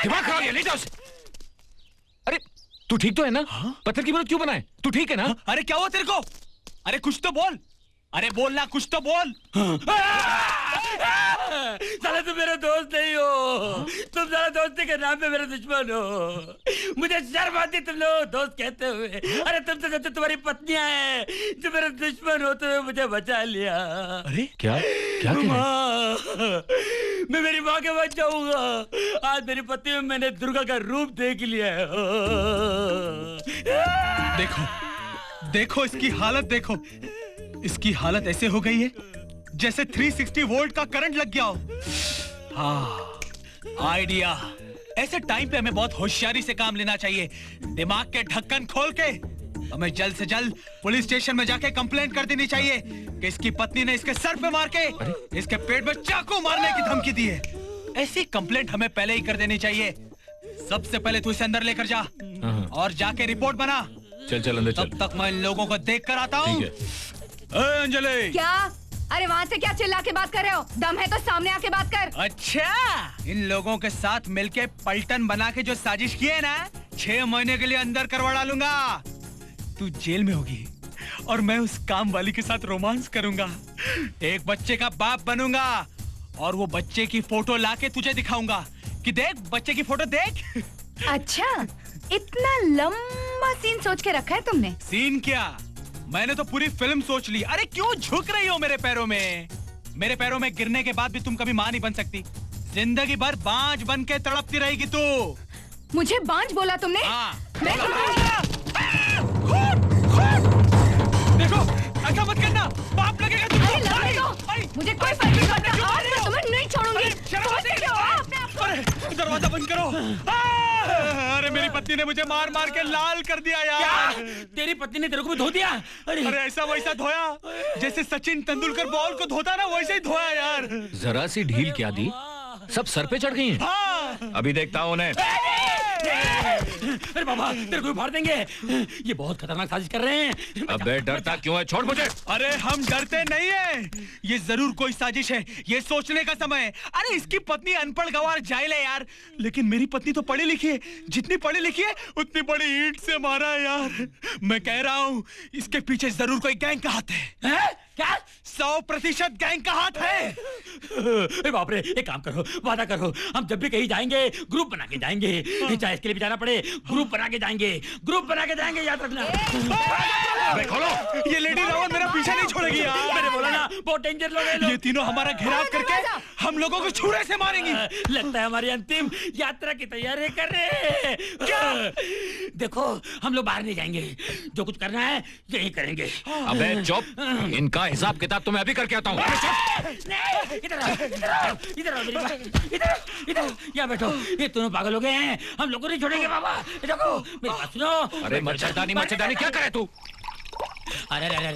दिमाग खराब है, ले जाओ उसे। अरे तू ठीक तो है ना? पत्थर की मूर्त क्यों बनाए? तू ठीक है ना? अरे क्या हुआ तेरे को? अरे कुछ तो बोल, अरे बोलना, कुछ तो बोल। साला तुम मेरा दोस्त नहीं हो, तुम साला दोस्ती के नाम पे मेरे दुश्मन हो। मुझे शर्म आती तुम लोग दोस्त कहते हुए। अरे तुम तो जब तुम्हारी पत्नियां हैं जो मेरे दुश्मन होते हुए मुझे बचा लिया। अरे क्या क्या कह रहा है? मैं मेरी माँ के बच जाऊंगा। आज मेरी पत्नी में मैंने दुर्गा का रूप देख लिया है। देखो देखो इसकी हालत देखो, इसकी हालत ऐसे हो गई है जैसे 360 वोल्ट का करंट लग गया हो। हाँ, आइडिया। ऐसे टाइम पे हमें बहुत होशियारी से काम लेना चाहिए। दिमाग के ढक्कन खोल के हमें जल्द से जल्द पुलिस स्टेशन में जाके कंप्लेंट कर देनी चाहिए कि इसकी पत्नी ने इसके सर पे मार के इसके पेट में चाकू मारने की धमकी दी है। ऐसी कंप्लेंट हमें पहले ही कर देनी चाहिए। सबसे पहले तू इसे अंदर लेकर जा और जाके रिपोर्ट बना। चल चल अंदर चल। तब तक मैं इन लोगों को देख कर आता हूँ। अंजलि, क्या? अरे वहाँ से क्या चिल्ला के बात कर रहे हो? दम है तो सामने आके बात कर। अच्छा, इन लोगों के साथ मिलके पलटन बना के जो साजिश की है ना, 6 महीने के लिए अंदर करवा डालूंगा। तू जेल में होगी और मैं उस काम वाली के साथ रोमांस करूंगा। एक बच्चे का बाप बनूंगा और वो बच्चे की फोटो लाके तुझे दिखाऊंगा कि देख बच्चे की फोटो देख। अच्छा, इतना लंबा सीन सोच के रखा है तुमने? सीन क्या, मैंने तो पूरी फिल्म सोच ली। अरे क्यों झुक रही हो मेरे पैरों में? मेरे पैरों में गिरने के बाद भी तुम कभी मां नहीं बन सकती। जिंदगी भर बांझ बन के तड़पती रहेगी तू। मुझे बांझ बोला तुमने? हाँ। मैं देखो ऐसा मत करना, पाप लगेगा तुमको। अरे लगने दो, मुझे कोई फर्क नहीं पड़ता। आज मैं तुम्हें नहीं छोड़ूंगी। सोचते क्यों हो अपने आप को? अरे दरवाजा बंद करो। अरे मेरी पत्नी ने मुझे मार मार के लाल कर दिया यार। क्या? तेरी पत्नी ने तेरे को भी धो दिया? अरे ऐसा वैसा धोया जैसे सचिन तेंदुलकर बॉल को धोता ना, वैसे ही धोया यार। जरा सी ढील क्या दी, सब सर पे चढ़ गई हैं। हाँ। अभी देखता हूँ उन्हें। अरे बाबा, तेरे को भी फाड़ देंगे। ये बहुत खतरनाक साजिश कर रहे हैं। अबे डरता क्यों है? छोड़ मुझे। अरे हम डरते नहीं है, ये जरूर कोई साजिश है। ये सोचने का समय है। अरे इसकी पत्नी अनपढ़ गंवार जाहिल है यार, लेकिन मेरी पत्नी तो पढ़ी लिखी है। जितनी पढ़ी लिखी है उतनी बड़ी ईंट से मारा है यार। मैं कह रहा हूँ इसके पीछे जरूर कोई गैंग का हाथ है। क्या? 100% गैंग का हाथ है। अरे बाप रे, एक काम करो, वादा करो, हम जब भी कहीं जाएंगे ग्रुप बना के जाएंगे। चाहे इसके लिए भी जाना पड़े, ग्रुप बना के जाएंगे, ग्रुप बना के जाएंगे, याद रखना। खोलो, ये लेडी रावण मेरा पीछे नहीं छोड़ेगी यार। मैंने बोला ना, बहुत डेंजर लोग हैं। ये तीनों हमारा घेराव करके हम लोगों को छुरे से मारेंगी। लगता है हमारी अंतिम यात्रा की तैयारी कर रहे हैं। देखो, हम लोग बाहर नहीं जाएंगे, जो कुछ करना है यही करेंगे। अबे चुप, इनका हिसाब किताब तो मैं अभी करके आता हूँ। इधर मेरी बात, इधर यहाँ बैठो। ये दोनों पागल हो गए हैं, हम लोग को नहीं छोड़ेंगे बाबा। देखो मेरी बात सुनो। अरे मच्छरदानी क्या करे तू? अरे ले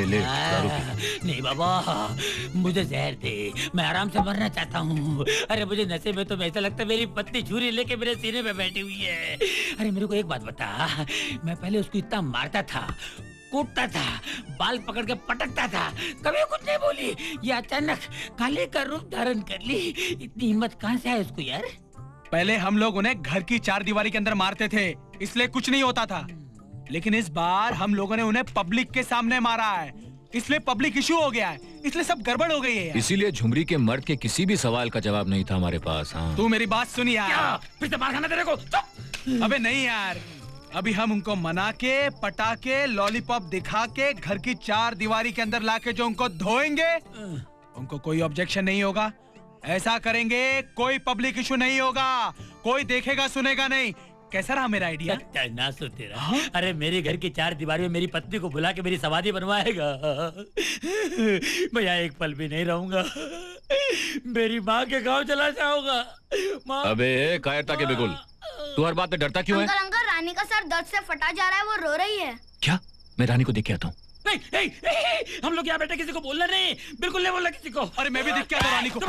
ले दारू पी। नहीं बाबा, मुझे जहर दे, मैं आराम से मरना चाहता हूँ। अरे मुझे नशे में तो ऐसा लगता है मेरी पत्नी छुरी लेके मेरे सीने पे बैठी हुई है। अरे मेरे को एक बात बता, मैं पहले उसको इतना मारता था, कूटता था, बाल पकड़ के पटकता था, कभी कुछ नहीं बोली। ये अचानक काले का रूप धारण कर ली। इतनी हिम्मत कहाँ से है उसको यार? पहले हम लोग उन्हें घर की 4 दीवारी के अंदर मारते थे, इसलिए कुछ नहीं होता था। लेकिन इस बार हम लोगों ने उन्हें पब्लिक के सामने मारा है, इसलिए पब्लिक इशू हो गया है, इसलिए सब गड़बड़ हो गई है यार। इसीलिए झुमरी के मर्द के किसी भी सवाल का जवाब नहीं था हमारे पास। हाँ, तू मेरी बात सुन यार। क्या? फिर से मार खाना तेरे को? अबे नहीं यार, अभी हम उनको मना के, पटा के, लॉलीपॉप दिखा के घर की 4 दीवारी के अंदर लाके जो उनको धोएंगे, उनको कोई ऑब्जेक्शन नहीं होगा। ऐसा करेंगे कोई पब्लिक इशू नहीं होगा, कोई देखेगा सुनेगा नहीं। कैसा रहा मेरा आइडिया? ना सो तेरा। अरे मेरे घर की 4 दीवारी में मेरी पत्नी को बुला के मेरी समाधि बनवाएगा। मैं यहाँ एक पल भी नहीं रहूंगा, मेरी माँ के गांव चला जाऊंगा। अबे कायरता के बिगुल, तू हर बात में डरता क्यों है? अंकल, रानी का सर दर्द से फटा जा रहा है, वो रो रही है। क्या? मैं रानी को देख के आता हूँ। नहीं, हम लोग यहाँ बैठे किसी को बोलना नहीं, बिल्कुल नहीं बोलना किसी को। अरे मैं भी देख के आता रानी को।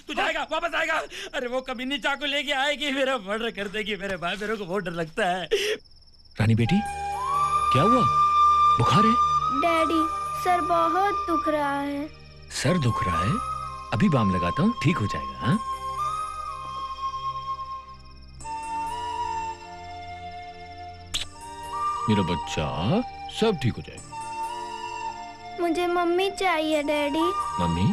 तू जाएगा, वापस आएगा। अरे वो कमीनी चाकू लेके आएगी, मेरा मर्डर कर देगी। मेरे भाई, मेरे को बहुत डर लगता है। रानी बेटी, क्या हुआ? बुखार है? डैडी, सर बहुत दुख रहा है। सर दुख रहा है? अभी बाम लगाता हूँ, ठीक हो जाएगा। हाँ? मेरा बच्चा, सब ठीक हो जाएगा। मुझे मम्मी चाहिए डैडी। मम्मी?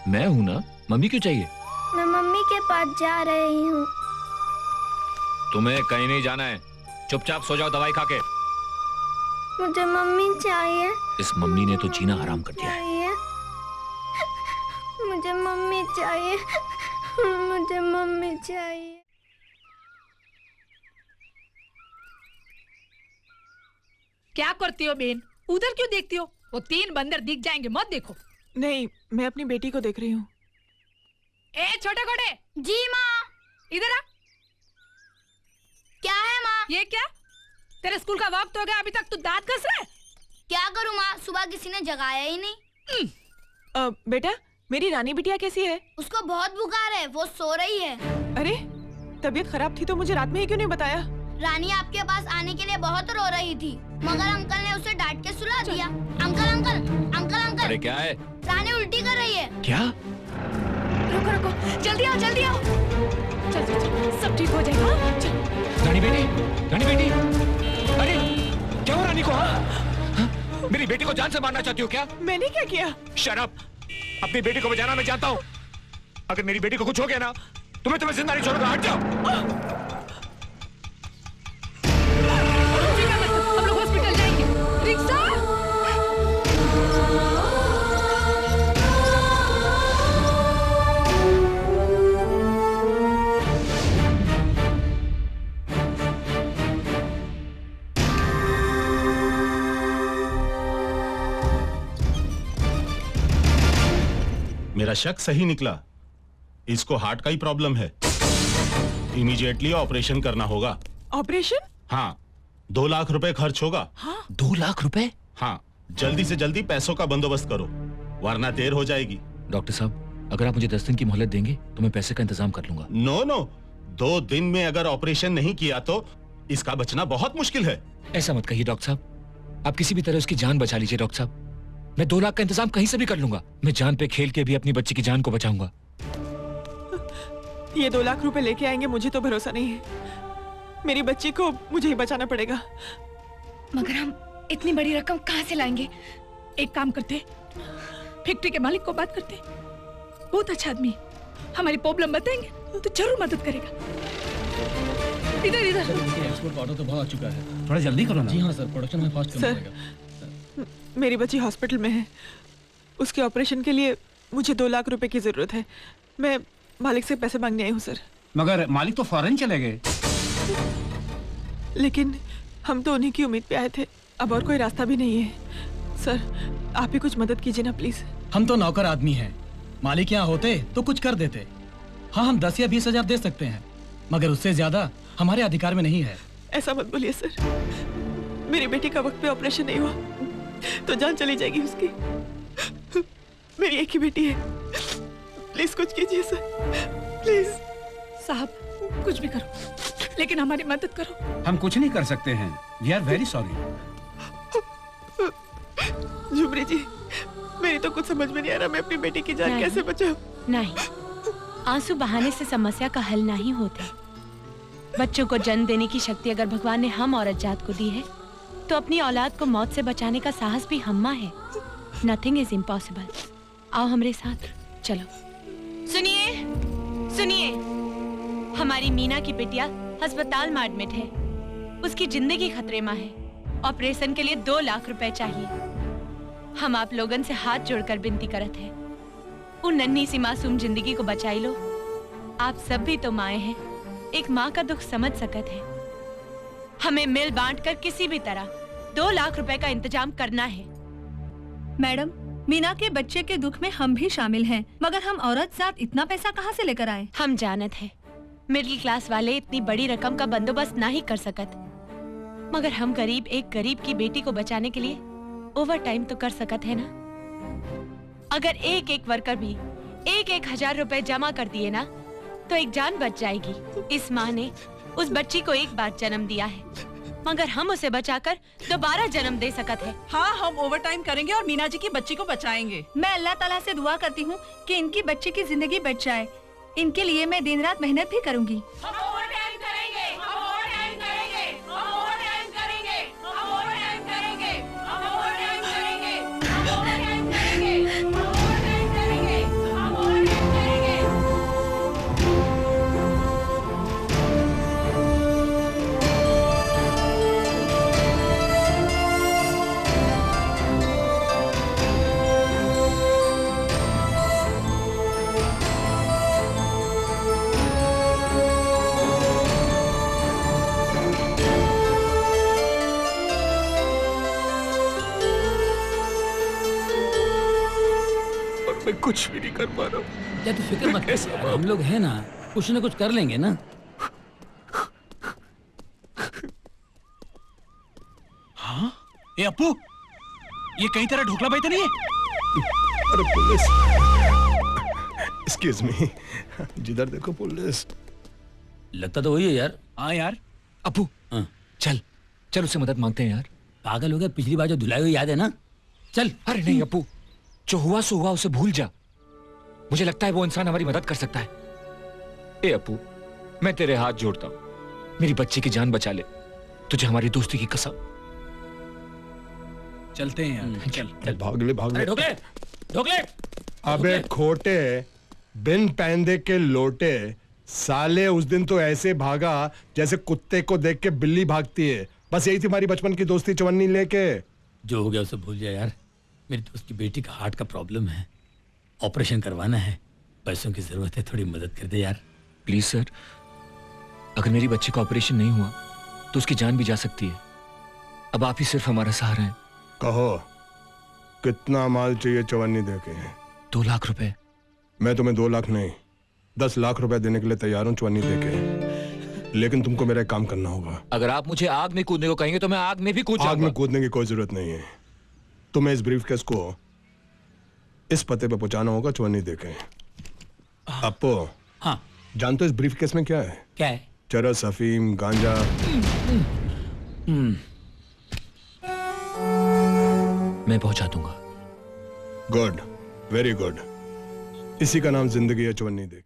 मैं हूं ना, मम्मी क्यों चाहिए? मैं मम्मी के पास जा रही हूँ। तुम्हें कहीं नहीं जाना है, चुपचाप सो जाओ दवाई खा के। मुझे मम्मी चाहिए। इस मम्मी ने तो जीना हराम कर दिया है। मुझे मम्मी चाहिए। मुझे मम्मी चाहिए। क्या करती हो बेन? उधर क्यों देखती हो? वो 3 बंदर दिख जाएंगे, मत देखो। नहीं, मैं अपनी बेटी को देख रही हूँ। ए छोटे कोटे, जी माँ। इधर आ। क्या है माँ? ये क्या? तेरे स्कूल का वक्त हो गया, अभी तक तू दांत घस रहा है? क्या करूँ माँ, सुबह किसी ने जगाया ही नहीं। बेटा, मेरी रानी बिटिया कैसी है? उसको बहुत बुखार है, वो सो रही है। अरे, तबीयत खराब थी तो मुझे रात में ही क्यों नहीं बताया? रानी आपके पास आने के लिए बहुत रो रही थी, मगर अंकल ने उसे डांट के सुला दिया। Uncle uncle uncle uncle. अरे क्या है? रानी उल्टी कर रही है। क्या? रुको रुको, जल्दी आओ जल्दी आओ। चल चल चल, सब ठीक हो जाएगा। चल। रानी बेटी, रानी बेटी, अरे क्या हो रानी को? हाँ? मेरी बेटी को जान से मारना चाहती हो क्या? मैंने क्या किया? Shut up! अपनी बेटी को बचाना मैं जानता हूँ। अगर मेरी बेटी को कुछ हो गया ना, तुम्हें जिंदा नहीं छोड़ूंगा। हट जाओ। हम लोग हॉस्पिटल जाएंगे। रिक्शा। मेरा शक सही निकला, इसको हार्ट का ही प्रॉब्लम है। इमीडिएटली ऑपरेशन करना होगा। ऑपरेशन? हाँ, 2 लाख रुपए खर्च होगा। 2 लाख रुपए? हाँ, जल्दी से जल्दी पैसों का बंदोबस्त करो, वरना देर हो जाएगी। डॉक्टर साहब, अगर आप मुझे 10 दिन की मोहलत देंगे तो मैं पैसे का इंतजाम कर लूंगा। नो नो, 2 दिन में अगर ऑपरेशन नहीं किया तो इसका बचना बहुत मुश्किल है। ऐसा मत कहिए डॉक्टर साहब, आप किसी भी तरह उसकी जान बचा लीजिए। डॉक्टर साहब, मैं 2 लाख का इंतजाम कहीं से भी कर लूंगा। मैं जान पे खेल के भी अपनी बच्ची की जान को बचाऊंगा। ये 2 लाख रुपए लेके आएंगे, मुझे तो भरोसा नहीं है। मेरी बच्ची को मुझे ही बचाना पड़ेगा। मगर हम इतनी बड़ी रकम कहाँ से लाएंगे? एक काम करते, फैक्ट्री के मालिक को बात करते। बहुत अच्छा आदमी, हमारी प्रॉब्लम बताएंगे तो जरूर मदद करेगा। इधर इधर। एक्सपोर्ट ऑर्डर तो बहुत आ चुका है, थोड़ा जल्दी करो ना। जी हाँ सर, प्रोडक्शन में फास्ट करना पड़ेगा। मेरी बच्ची हॉस्पिटल में है, उसके ऑपरेशन के लिए मुझे 2 लाख रुपए की जरूरत है। मैं मालिक से पैसे मांगने आई हूँ सर। मगर मालिक तो फॉरेन चले गए। लेकिन हम तो उन्हीं की उम्मीद पे आए थे, अब और कोई रास्ता भी नहीं है। सर, आप ही कुछ मदद कीजिए ना प्लीज। हम तो नौकर आदमी हैं, मालिक यहाँ होते तो कुछ कर देते। हाँ, हम 10 या 20 हजार दे सकते हैं, मगर उससे ज्यादा हमारे अधिकार में नहीं है। ऐसा मत बोलिए सर, मेरी बेटी का वक्त पे ऑपरेशन नहीं हुआ तो जान चली जाएगी उसकी। मेरी एक ही बेटी है, प्लीज कुछ कीजिए सर, प्लीज। साहब, कुछ भी करो, लेकिन हमारी मदद करो। हम कुछ नहीं कर सकते हैं, we are very sorry. Jhumri ji, मेरी तो कुछ समझ में नहीं आ रहा, मैं अपनी बेटी की जान कैसे बचाऊं? नहीं, आंसू बहाने से समस्या का हल नहीं होता। बच्चों को जन्म देने की शक्ति अगर भगवान ने हम औरत जात को दी है, तो अपनी औलाद को मौत से बचाने का साहस भी हम्मा है। Nothing is impossible. आओ हमारे साथ, चलो। सुनिए सुनिए, हमारी मीना की बिटिया अस्पताल में एडमिट है, उसकी जिंदगी खतरे में है। ऑपरेशन के लिए 2 लाख रुपए चाहिए। हम आप लोगन से हाथ जोड़कर विनती करत है, उन नन्ही सी मासूम जिंदगी को बचाई लो। आप सब भी तो माए हैं, एक माँ का दुख समझ सकत है। हमें मिल बांट कर किसी भी तरह 2 लाख रुपए का इंतजाम करना है। मैडम, मीना के बच्चे के दुख में हम भी शामिल हैं, मगर हम औरत साथ इतना पैसा कहाँ से लेकर आए? हम जानत है मिडिल क्लास वाले इतनी बड़ी रकम का बंदोबस्त ना ही कर सकत, मगर हम गरीब एक गरीब की बेटी को बचाने के लिए ओवर टाइम तो कर सकत है ना। अगर एक एक वर्कर भी 1-1 हजार रुपए जमा कर दिए ना, तो एक जान बच जाएगी। इस माँ ने उस बच्ची को एक बार जन्म दिया है, मगर हम उसे बचाकर दोबारा जन्म दे सकत है। हाँ, हम ओवर टाइम करेंगे और मीना जी की बच्ची को बचाएंगे। मैं अल्लाह ताला से दुआ करती हूँ कि इनकी बच्ची की जिंदगी बच जाए। इनके लिए मैं दिन रात मेहनत भी करूँगी। हम ओवर टाइम करेंगे, हम ओवर टाइम करेंगे, हम ओवर टाइम करेंगे, हम ओवर कुछ भी नहीं कर पा रहा हूँ। या तो फिक्र मत कर यार, हम लोग हैं ना, कुछ ना कुछ कर लेंगे ना। हाँ? ए अपू, ये कहीं तरह ढोकला भाई तो नहीं है? अरे पुलिस, एक्सक्यूज मी, जिधर देखो पुलिस। लगता तो वही है यार। हाँ यार। अपू हाँ। चल चल उससे मदद मांगते हैं यार। पागल हो गया, पिछली बार जो धुलाई हुई याद है ना? चल। अरे नहीं अपू, जो हुआ सो हुआ, उसे भूल जा। मुझे लगता है वो इंसान हमारी मदद कर सकता है। ए अपू, मैं तेरे हाथ जोड़ता हूँ, मेरी बच्ची की जान बचा ले, तुझे हमारी दोस्ती की कसम। चलते हैं यार, चल चल भाग ले भाग ले। ढोकले ढोकले। अबे खोटे, बिन पैंदे के लोटे, साले उस दिन तो ऐसे भागा जैसे कुत्ते को देख के बिल्ली भागती है। बस यही थी हमारी बचपन की दोस्ती चवन्नी लेके। जो हो गया उसे भूल जा यार। मेरी दोस्त की बेटी का हार्ट का प्रॉब्लम है, ऑपरेशन करवाना है, पैसों की जरूरत है, थोड़ी मदद कर दे यार। प्लीज सर, अगर मेरी बच्ची का ऑपरेशन नहीं हुआ तो उसकी जान भी जा सकती है। अब आप ही सिर्फ हमारा सहारा हैं। कहो कितना माल चाहिए चवन्नी देके? 2 लाख रुपए। मैं तुम्हें 2 लाख नहीं 10 लाख रुपए देने के लिए तैयार हूँ चवन्नी देके, लेकिन तुमको मेरा एक काम करना होगा। अगर आप मुझे आग में कूदने को कहेंगे तो मैं आग में भी कूद आग में जाऊंगा। कूदने की कोई जरूरत नहीं है। तुम्हें इस ब्रीफकेस को इस पते पे पहुंचाना होगा चवन्नी देके। अपो, हाँ जानते हो इस ब्रीफकेस में क्या है? क्या है? चरस, अफीम, गांजा। मैं पहुंचा दूंगा। Good, very good. इसी का नाम जिंदगी है चवन्नी देके।